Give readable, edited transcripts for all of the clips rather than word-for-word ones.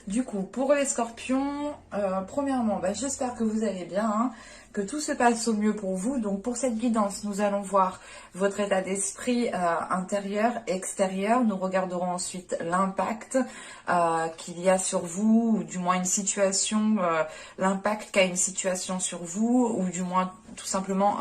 Du coup, pour les scorpions, premièrement, j'espère que vous allez bien, hein, que tout se passe au mieux pour vous. Donc pour cette guidance, nous allons voir votre état d'esprit intérieur, extérieur. Nous regarderons ensuite l'impact qu'il y a sur vous, ou du moins une situation, l'impact qu'a une situation sur vous, ou du moins tout simplement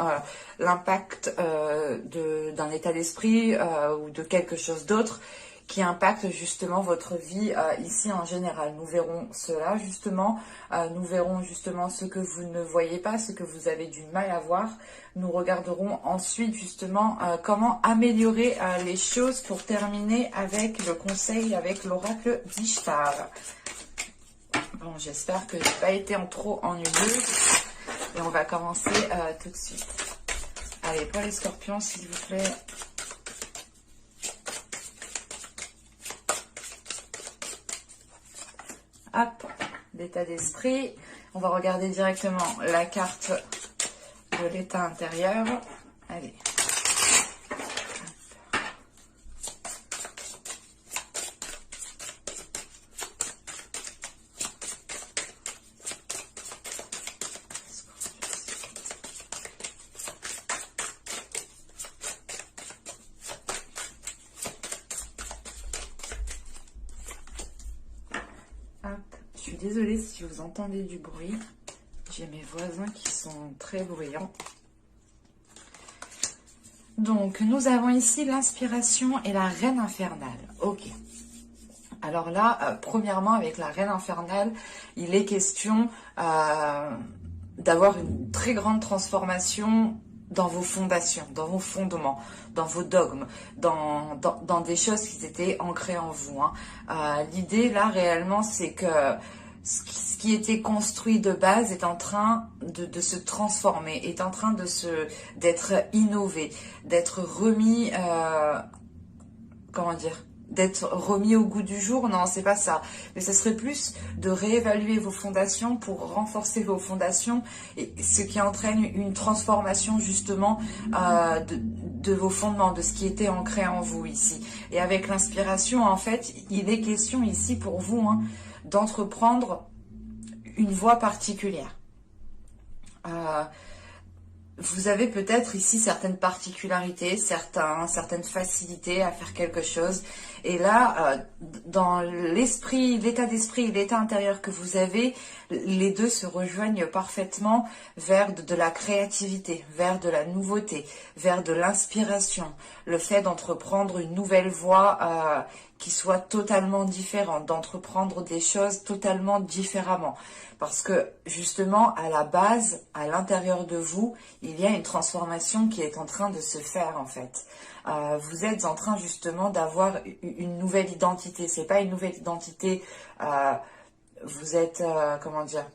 l'impact d'un état d'esprit ou de quelque chose d'autre qui impacte justement votre vie ici en général. Nous verrons cela justement, nous verrons justement ce que vous ne voyez pas, ce que vous avez du mal à voir. Nous regarderons ensuite justement comment améliorer les choses pour terminer avec le conseil avec l'oracle d'Ishtar. Bon, j'espère que je n'ai pas été trop ennuyeuse et on va commencer tout de suite. Allez, pour les scorpions, s'il vous plaît. Hop, l'état d'esprit. On va regarder directement la carte de l'état intérieur. Allez. Je suis désolée si vous entendez du bruit. J'ai mes voisins qui sont très bruyants. Donc, nous avons ici l'inspiration et la reine infernale. Ok. Alors là, premièrement, avec la reine infernale, il est question d'avoir une très grande transformation dans vos fondations, dans vos fondements, dans vos dogmes, dans des choses qui étaient ancrées en vous. L'idée là réellement c'est que ce qui était construit de base est en train de se transformer, est en train d'être innové, d'être remis, comment dire, d'être remis au goût du jour. Non, c'est pas ça, mais ce serait plus de réévaluer vos fondations pour renforcer vos fondations, et ce qui entraîne une transformation justement de vos fondements, de ce qui était ancré en vous ici. Et avec l'inspiration, en fait, il est question ici pour vous d'entreprendre une voie particulière. Vous avez peut-être ici certaines particularités, certaines facilités à faire quelque chose. Et là, dans l'esprit, l'état d'esprit et l'état intérieur que vous avez, les deux se rejoignent parfaitement vers de la créativité, vers de la nouveauté, vers de l'inspiration. Le fait d'entreprendre une nouvelle voie qui soit totalement différente, d'entreprendre des choses totalement différemment. Parce que justement, à la base, à l'intérieur de vous, il y a une transformation qui est en train de se faire en fait. Vous êtes en train justement d'avoir une nouvelle identité. C'est pas une nouvelle identité, vous êtes, comment dire,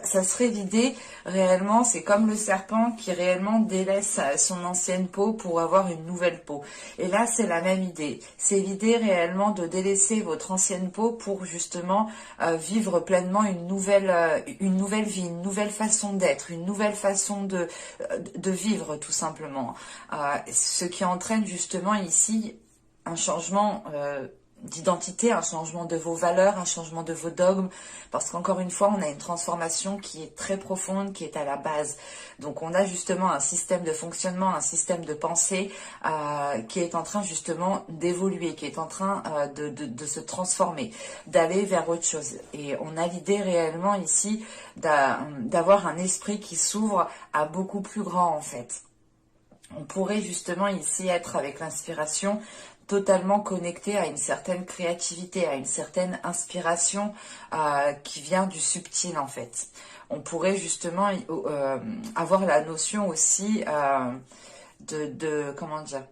ça serait l'idée, réellement, c'est comme le serpent qui réellement délaisse son ancienne peau pour avoir une nouvelle peau. Et là, c'est la même idée. C'est l'idée réellement de délaisser votre ancienne peau pour justement vivre pleinement une nouvelle vie, une nouvelle façon d'être, une nouvelle façon de vivre tout simplement. Ce qui entraîne justement ici un changement d'identité, un changement de vos valeurs, un changement de vos dogmes, parce qu'encore une fois, on a une transformation qui est très profonde, qui est à la base. Donc on a justement un système de fonctionnement, un système de pensée qui est en train justement d'évoluer, qui est en train de se transformer, d'aller vers autre chose. Et on a l'idée réellement ici d'avoir un esprit qui s'ouvre à beaucoup plus grand en fait. On pourrait justement ici être avec l'inspiration totalement connecté à une certaine créativité, à une certaine inspiration qui vient du subtil en fait. On pourrait justement avoir la notion aussi comment dire,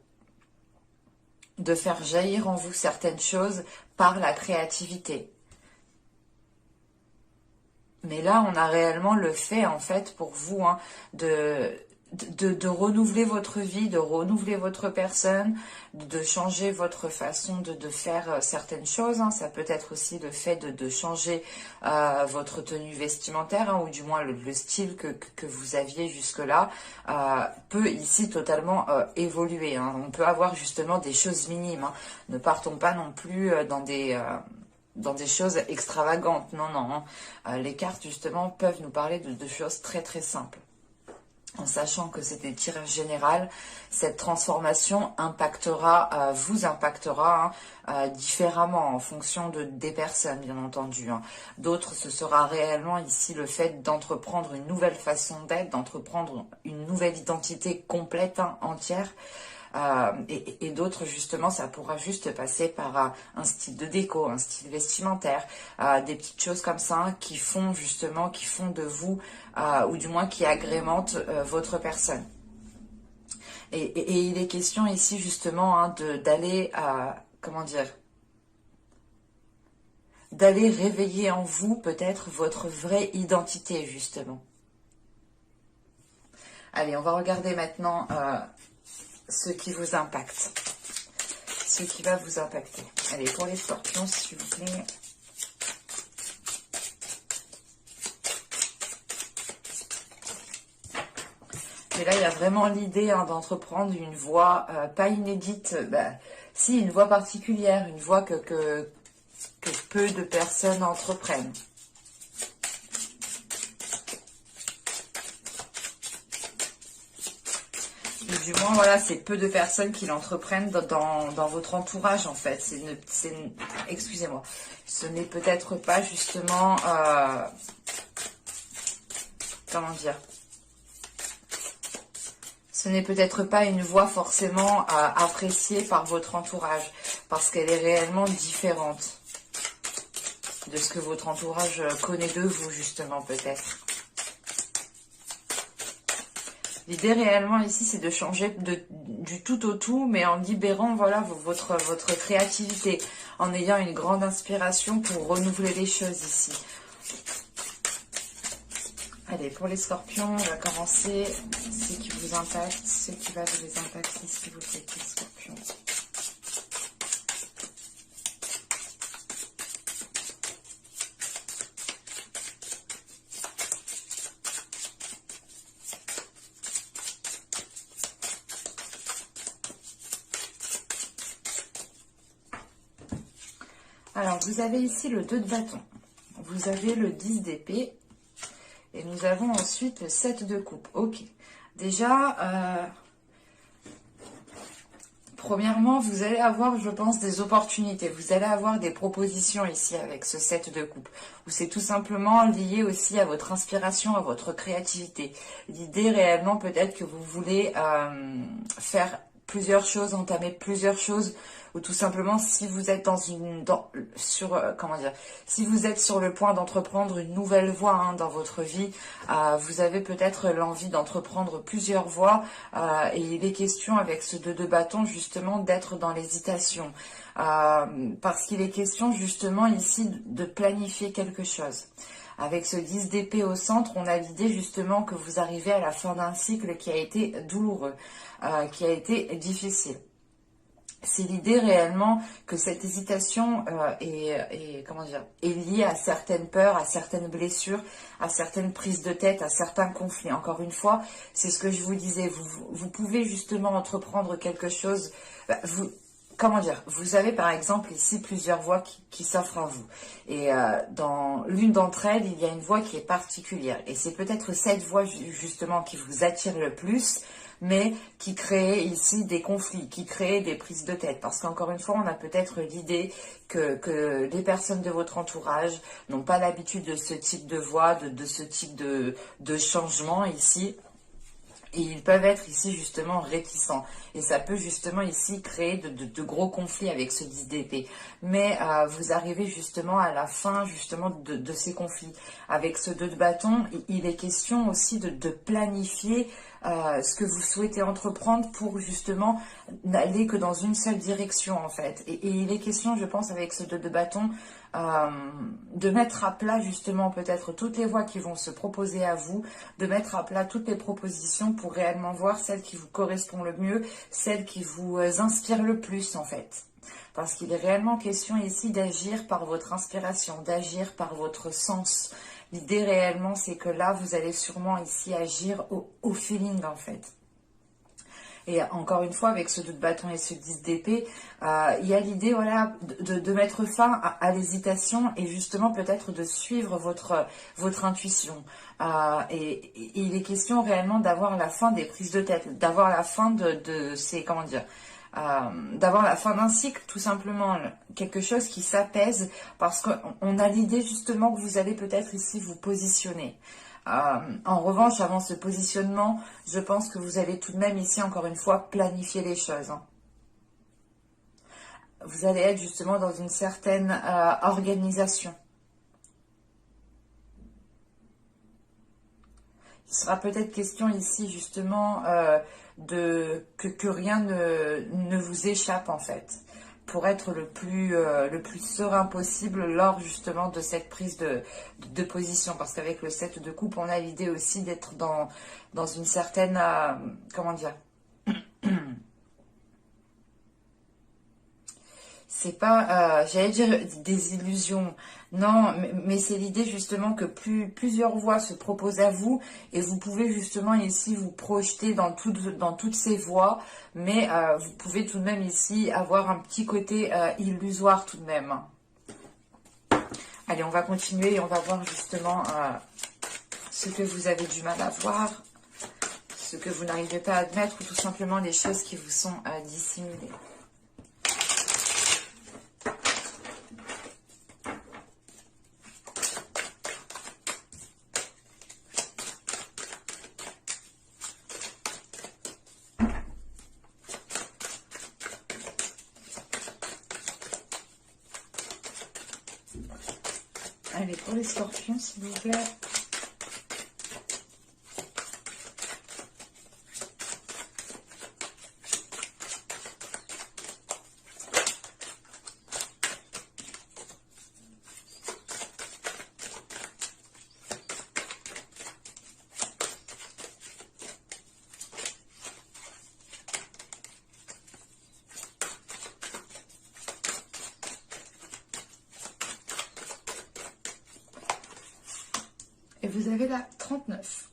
de faire jaillir en vous certaines choses par la créativité. Mais là, on a réellement le fait en fait pour vous de renouveler votre vie, de renouveler votre personne, de changer votre façon de faire certaines choses. Ça peut être aussi le fait de changer votre tenue vestimentaire, ou du moins le style que vous aviez jusque-là peut ici totalement évoluer. On peut avoir justement des choses minimes. Ne partons pas non plus dans des dans des choses extravagantes. Non, non. Les cartes, justement, peuvent nous parler de choses très, très simples. En sachant que c'est des tirages généraux, cette transformation impactera, vous impactera différemment en fonction des personnes, bien entendu. D'autres, ce sera réellement ici le fait d'entreprendre une nouvelle façon d'être, d'entreprendre une nouvelle identité complète, entière. Et d'autres, justement, ça pourra juste passer par un style de déco, un style vestimentaire, des petites choses comme ça qui font justement, qui font de vous, ou du moins qui agrémentent votre personne. Et il est question ici justement d'aller, comment dire, d'aller réveiller en vous peut-être votre vraie identité justement. Allez, on va regarder maintenant ce qui vous impacte, ce qui va vous impacter. Allez, pour les scorpions, s'il vous plaît. Et là, il y a vraiment l'idée d'entreprendre une voie pas inédite, si, une voie particulière, une voie que peu de personnes entreprennent. Du moins, voilà, c'est peu de personnes qui l'entreprennent dans votre entourage, en fait. Excusez-moi. Ce n'est peut-être pas, justement... comment dire? Ce n'est peut-être pas une voie forcément appréciée par votre entourage, parce qu'elle est réellement différente de ce que votre entourage connaît de vous, justement, peut-être. L'idée réellement ici, c'est de changer du tout au tout, mais en libérant voilà, votre créativité, en ayant une grande inspiration pour renouveler les choses ici. Allez, pour les scorpions, on va commencer. Ce qui vous impacte, ce qui va vous les impacter, s'il vous plaît, les scorpions. Alors, vous avez ici le 2 de bâton. Vous avez le 10 d'épée. Et nous avons ensuite le 7 de coupe. Ok. Déjà, premièrement, vous allez avoir, je pense, des opportunités. Vous allez avoir des propositions ici avec ce 7 de coupe. Ou c'est tout simplement lié aussi à votre inspiration, à votre créativité. L'idée réellement, peut-être que vous voulez faire plusieurs choses, entamer plusieurs choses, ou tout simplement si vous êtes si vous êtes sur le point d'entreprendre une nouvelle voie dans votre vie, vous avez peut-être l'envie d'entreprendre plusieurs voies, et il est question avec ce 2 de bâton justement d'être dans l'hésitation, parce qu'il est question justement ici de planifier quelque chose. Avec ce 10 d'épée au centre, on a l'idée justement que vous arrivez à la fin d'un cycle qui a été douloureux, qui a été difficile. C'est l'idée réellement que cette hésitation est liée à certaines peurs, à certaines blessures, à certaines prises de tête, à certains conflits. Encore une fois, c'est ce que je vous disais, vous pouvez justement entreprendre quelque chose, vous avez par exemple ici plusieurs voies qui s'offrent à vous. Et dans l'une d'entre elles, il y a une voie qui est particulière. Et c'est peut-être cette voie justement qui vous attire le plus, mais qui crée ici des conflits, qui crée des prises de tête. Parce qu'encore une fois, on a peut-être l'idée que les personnes de votre entourage n'ont pas l'habitude de ce type de voie, de ce type de changement ici. Et ils peuvent être ici justement réticents. Et ça peut justement ici créer de gros conflits avec ce 10 d'épée. Mais vous arrivez justement à la fin justement de ces conflits. Avec ce 2 de bâton, il est question aussi de planifier ce que vous souhaitez entreprendre pour justement n'aller que dans une seule direction en fait. Et il est question, je pense, avec ce 2 de bâton, de mettre à plat justement peut-être toutes les voies qui vont se proposer à vous, de mettre à plat toutes les propositions pour réellement voir celle qui vous correspond le mieux, celle qui vous inspire le plus en fait. Parce qu'il est réellement question ici d'agir par votre inspiration, d'agir par votre sens. L'idée réellement, c'est que là, vous allez sûrement ici agir au feeling en fait. Et encore une fois, avec ce 2 de bâton et ce 10 d'épée, il y a l'idée, voilà, de mettre fin à l'hésitation et justement peut-être de suivre votre intuition. Et il est question réellement d'avoir la fin des prises de tête, d'avoir la fin de ces, comment dire, d'avoir la fin d'un cycle, tout simplement, quelque chose qui s'apaise, parce qu'on a l'idée justement que vous allez peut-être ici vous positionner. En revanche, avant ce positionnement, je pense que vous allez tout de même ici, encore une fois, planifier les choses. Vous allez être justement dans une certaine organisation. Il sera peut-être question ici justement que rien ne vous échappe en fait, pour être le plus serein possible lors justement de cette prise de position. Parce qu'avec le 7 de coupe, on a l'idée aussi d'être dans une certaine, comment dire, c'est pas, j'allais dire des illusions, non, mais c'est l'idée justement que plusieurs voies se proposent à vous et vous pouvez justement ici vous projeter dans toutes ces voies, mais vous pouvez tout de même ici avoir un petit côté illusoire tout de même. Allez, on va continuer et on va voir justement ce que vous avez du mal à voir, ce que vous n'arrivez pas à admettre ou tout simplement les choses qui vous sont dissimulées. Allez, pour les scorpions, s'il vous plaît. Et vous avez la 39.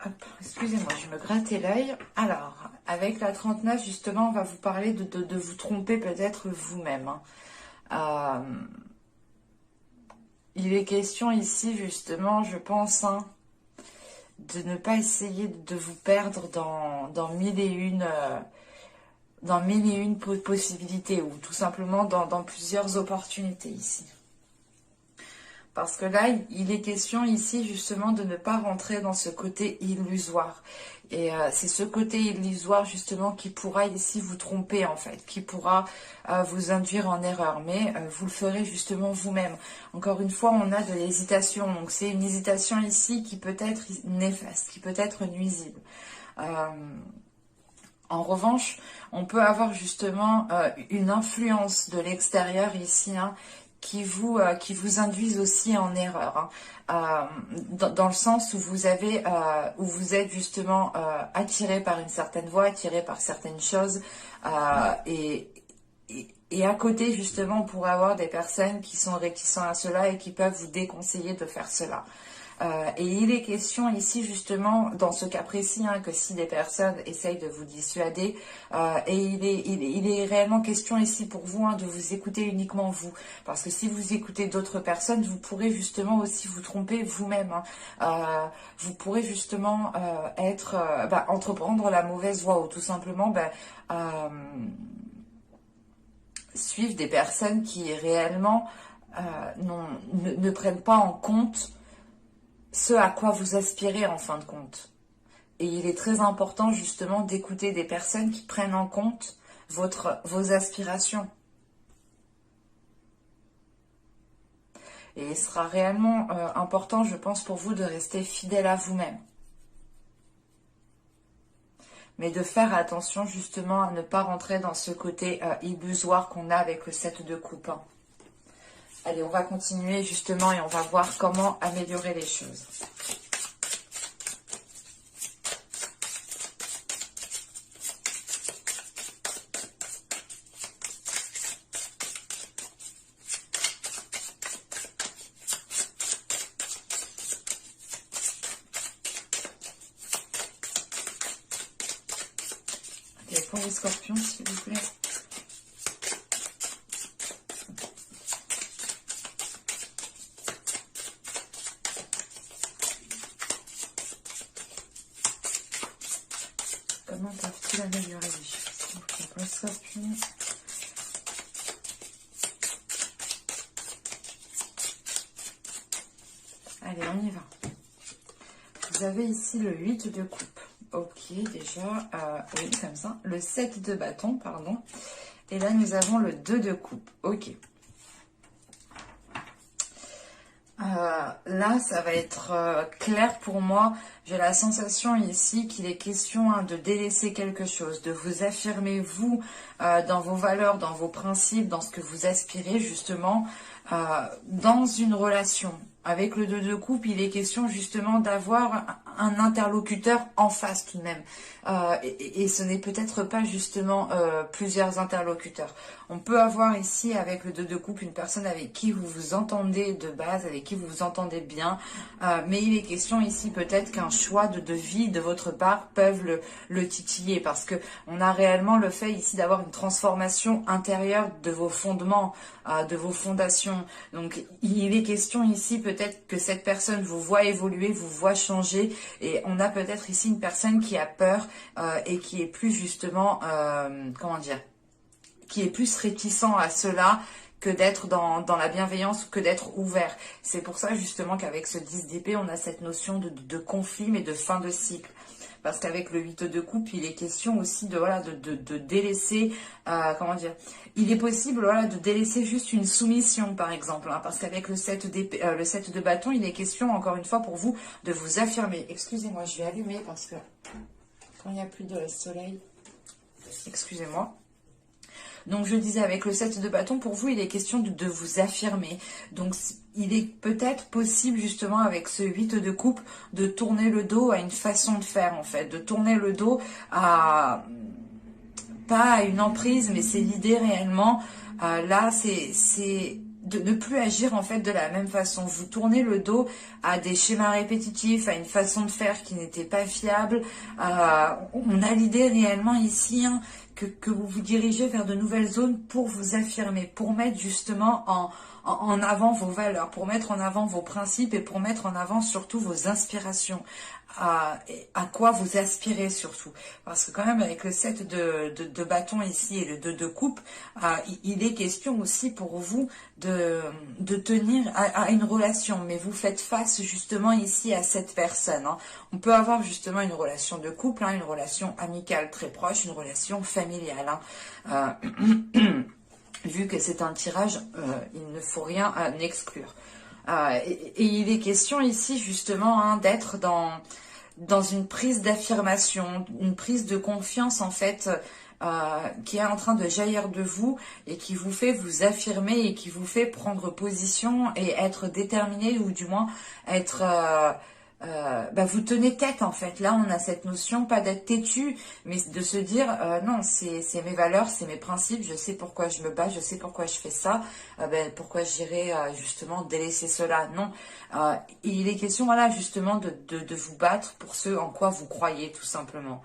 Hop, excusez-moi, je me grattais l'œil. Alors, avec la 39, justement, on va vous parler de vous tromper peut-être vous-même. Il est question ici, justement, je pense, de ne pas essayer de vous perdre dans mille et une... dans mille et une possibilités, ou tout simplement dans plusieurs opportunités ici. Parce que là, il est question ici justement de ne pas rentrer dans ce côté illusoire. Et c'est ce côté illusoire justement qui pourra ici vous tromper en fait, qui pourra vous induire en erreur. Mais vous le ferez justement vous-même. Encore une fois, on a de l'hésitation. Donc c'est une hésitation ici qui peut être néfaste, qui peut être nuisible. En revanche, on peut avoir justement une influence de l'extérieur ici, qui vous induisent aussi en erreur, dans le sens où vous êtes justement attiré par une certaine voie, attiré par certaines choses, et à côté justement on pourrait avoir des personnes qui sont réticentes à cela et qui peuvent vous déconseiller de faire cela. Et il est question ici justement dans ce cas précis que si des personnes essayent de vous dissuader, et il est réellement question ici pour vous de vous écouter uniquement vous, parce que si vous écoutez d'autres personnes, vous pourrez justement aussi vous tromper vous-même. Vous pourrez justement entreprendre la mauvaise voie ou tout simplement suivre des personnes qui réellement ne prennent pas en compte ce à quoi vous aspirez en fin de compte. Et il est très important justement d'écouter des personnes qui prennent en compte vos aspirations. Et il sera réellement important, je pense, pour vous de rester fidèle à vous-même. Mais de faire attention justement à ne pas rentrer dans ce côté illusoire qu'on a avec le 7 de coupe. Allez, on va continuer justement et on va voir comment améliorer les choses. pour les scorpions, s'il vous plaît. Comment peuvent-ils améliorer les choses? Pour les scorpions. Allez, on y va. Vous avez ici le 8 de coupe. Ok, déjà, oui, comme ça. Le 7 de bâton, pardon. Et là, nous avons le 2 de coupe. Ok. Là, ça va être clair pour moi. J'ai la sensation ici qu'il est question de délaisser quelque chose, de vous affirmer, vous, dans vos valeurs, dans vos principes, dans ce que vous aspirez, justement, dans une relation. Avec le 2 de coupe, il est question justement d'avoir un interlocuteur en face tout de même. Et ce n'est peut-être pas justement plusieurs interlocuteurs. On peut avoir ici avec le 2 de coupe une personne avec qui vous vous entendez de base, avec qui vous vous entendez bien. Mais il est question ici peut-être qu'un choix de vie de votre part peuvent le titiller. Parce que on a réellement le fait ici d'avoir une transformation intérieure de vos fondements, de vos fondations. Donc il est question ici peut-être que cette personne vous voit évoluer, vous voit changer, et on a peut-être ici une personne qui a peur et qui est plus justement, comment dire, qui est plus réticent à cela que d'être dans la bienveillance, que d'être ouvert. C'est pour ça justement qu'avec ce 10 d'épée, on a cette notion de conflit, mais de fin de cycle. Parce qu'avec le 8 de coupe, il est question aussi de, voilà, de délaisser, comment dire, il est possible, voilà, de délaisser juste une soumission, par exemple, hein, parce qu'avec le 7 le 7 de bâton, il est question, encore une fois, pour vous, de vous affirmer. Excusez-moi, je vais allumer, parce que quand il n'y a plus de soleil, excusez-moi. Donc je disais, avec le 7 de bâton, pour vous, il est question de vous affirmer. Donc il est peut-être possible, justement, avec ce 8 de coupe, de tourner le dos à une façon de faire, en fait. De tourner le dos à, pas à une emprise, mais c'est l'idée réellement. Là, c'est de ne plus agir, en fait, de la même façon. Vous tournez le dos à des schémas répétitifs, à une façon de faire qui n'était pas fiable. On a l'idée réellement ici, hein, que vous vous dirigez vers de nouvelles zones pour vous affirmer, pour mettre justement en avant vos valeurs, pour mettre en avant vos principes et pour mettre en avant surtout vos inspirations, à quoi vous aspirez surtout. Parce que quand même avec le 7 de bâton ici et le 2 de coupe, il est question aussi pour vous de tenir à une relation, mais vous faites face justement ici à cette personne, hein. On peut avoir justement une relation de couple, hein, une relation amicale très proche, une relation familiale, hein. Vu que c'est un tirage, il ne faut rien exclure. Et il est question ici justement, hein, d'être dans une prise d'affirmation, une prise de confiance en fait, qui est en train de jaillir de vous et qui vous fait vous affirmer et qui vous fait prendre position et être déterminé, ou du moins être... vous tenez tête en fait. Là, on a cette notion, pas d'être têtu, mais de se dire, non, c'est mes valeurs, c'est mes principes, je sais pourquoi je me bats, je sais pourquoi je fais ça, pourquoi j'irai justement délaisser cela. Non, il est question, voilà, justement de vous battre pour ce en quoi vous croyez, tout simplement.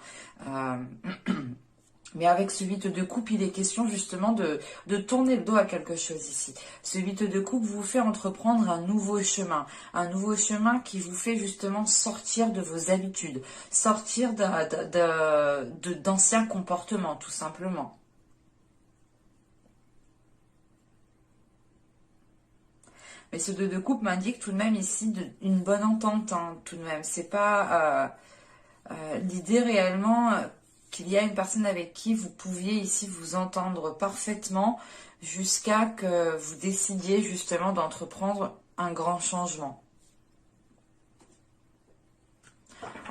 Mais avec ce 8 de coupe, il est question justement de tourner le dos à quelque chose ici. Ce 8 de coupe vous fait entreprendre un nouveau chemin qui vous fait justement sortir de vos habitudes, sortir d'anciens comportements, tout simplement. Mais ce 2 de coupe m'indique tout de même ici une bonne entente, hein, tout de même. C'est pas l'idée réellement... qu'il y a une personne avec qui vous pouviez ici vous entendre parfaitement jusqu'à que vous décidiez justement d'entreprendre un grand changement.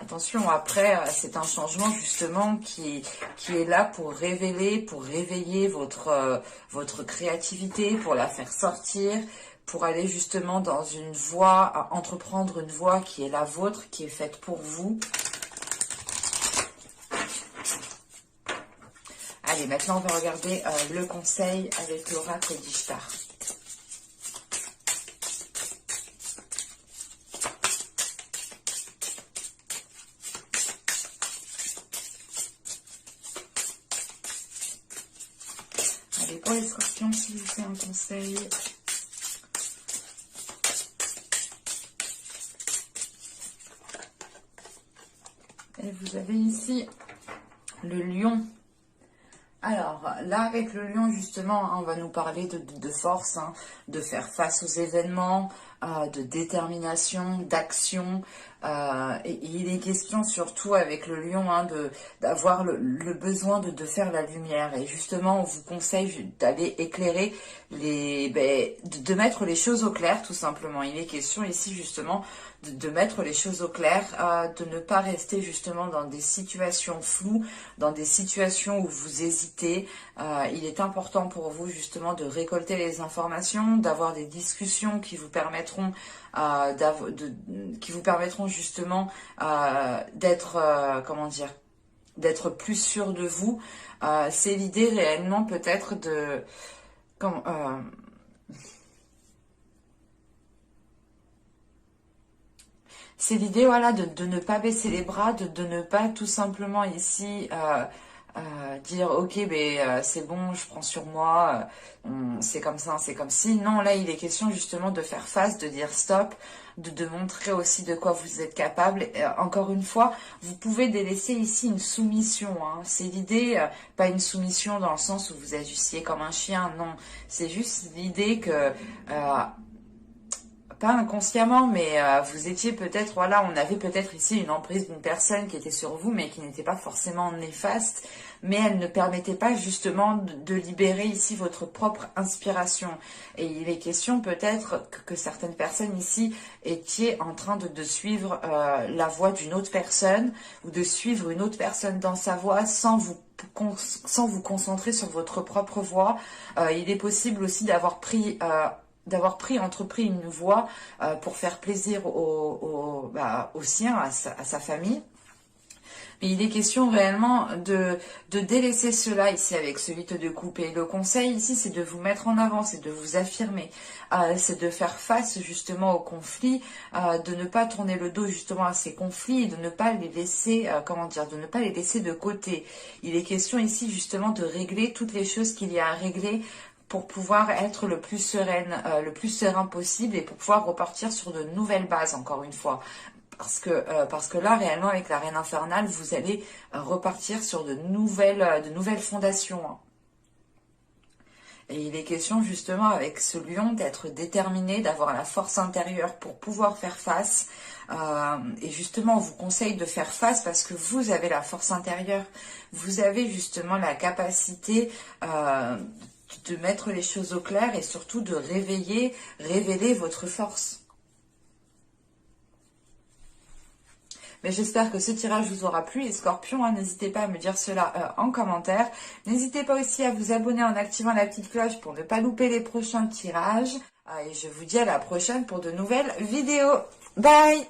Attention, après, c'est un changement justement qui est là pour révéler, pour réveiller votre créativité, pour la faire sortir, pour aller justement dans une voie, entreprendre une voie qui est la vôtre, qui est faite pour vous. Allez, maintenant on va regarder le conseil avec l'oracle d'Ishtar. pour les scorpions, s'il vous plaît, un conseil. Et vous avez ici le lion. Alors là, avec le lion, justement, hein, on va nous parler de force, hein, de faire face aux événements, de détermination, d'action. Et il est question surtout avec le lion hein, d'avoir le besoin de faire la lumière. Et justement, on vous conseille d'aller éclairer, de mettre les choses au clair, tout simplement. Il est question ici, justement, de mettre les choses au clair, de ne pas rester justement dans des situations floues, dans des situations où vous hésitez. Il est important pour vous justement de récolter les informations, d'avoir des discussions qui vous permettront justement d'être, comment dire, d'être plus sûr de vous. C'est l'idée réellement peut-être de... c'est l'idée, voilà, de ne pas baisser les bras, de ne pas tout simplement ici dire ok, c'est bon, je prends sur moi, c'est comme ça, c'est comme si. Non, là, il est question justement de faire face, de dire stop, de montrer aussi de quoi vous êtes capable. Encore une fois, vous pouvez délaisser ici une soumission. Hein. C'est l'idée, pas une soumission dans le sens où vous agissiez comme un chien, non. C'est juste l'idée que... pas inconsciemment, mais vous étiez peut-être, voilà, on avait peut-être ici une emprise d'une personne qui était sur vous, mais qui n'était pas forcément néfaste, mais elle ne permettait pas justement de libérer ici votre propre inspiration. Et il est question peut-être que certaines personnes ici étaient en train de suivre la voie d'une autre personne, ou de suivre une autre personne dans sa voie sans vous concentrer sur votre propre voie. Il est possible aussi d'avoir entrepris une voie pour faire plaisir au sien, à sa famille. Mais il est question réellement de délaisser cela ici avec ce 8 de coupe. Et le conseil ici, c'est de vous mettre en avant, c'est de vous affirmer, c'est de faire face justement aux conflits, de ne pas tourner le dos justement à ces conflits et de ne pas les laisser, de ne pas les laisser de côté. Il est question ici justement de régler toutes les choses qu'il y a à régler pour pouvoir être le plus serein possible et pour pouvoir repartir sur de nouvelles bases, encore une fois. Parce que là, réellement, avec la Reine Infernale, vous allez repartir sur de nouvelles fondations. Hein. Et il est question, justement, avec ce lion, d'être déterminé, d'avoir la force intérieure pour pouvoir faire face. Et justement, on vous conseille de faire face parce que vous avez la force intérieure. Vous avez justement la capacité... de mettre les choses au clair et surtout de révéler votre force. Mais j'espère que ce tirage vous aura plu, les scorpions. Hein, n'hésitez pas à me dire cela en commentaire. N'hésitez pas aussi à vous abonner en activant la petite cloche pour ne pas louper les prochains tirages. Et je vous dis à la prochaine pour de nouvelles vidéos. Bye!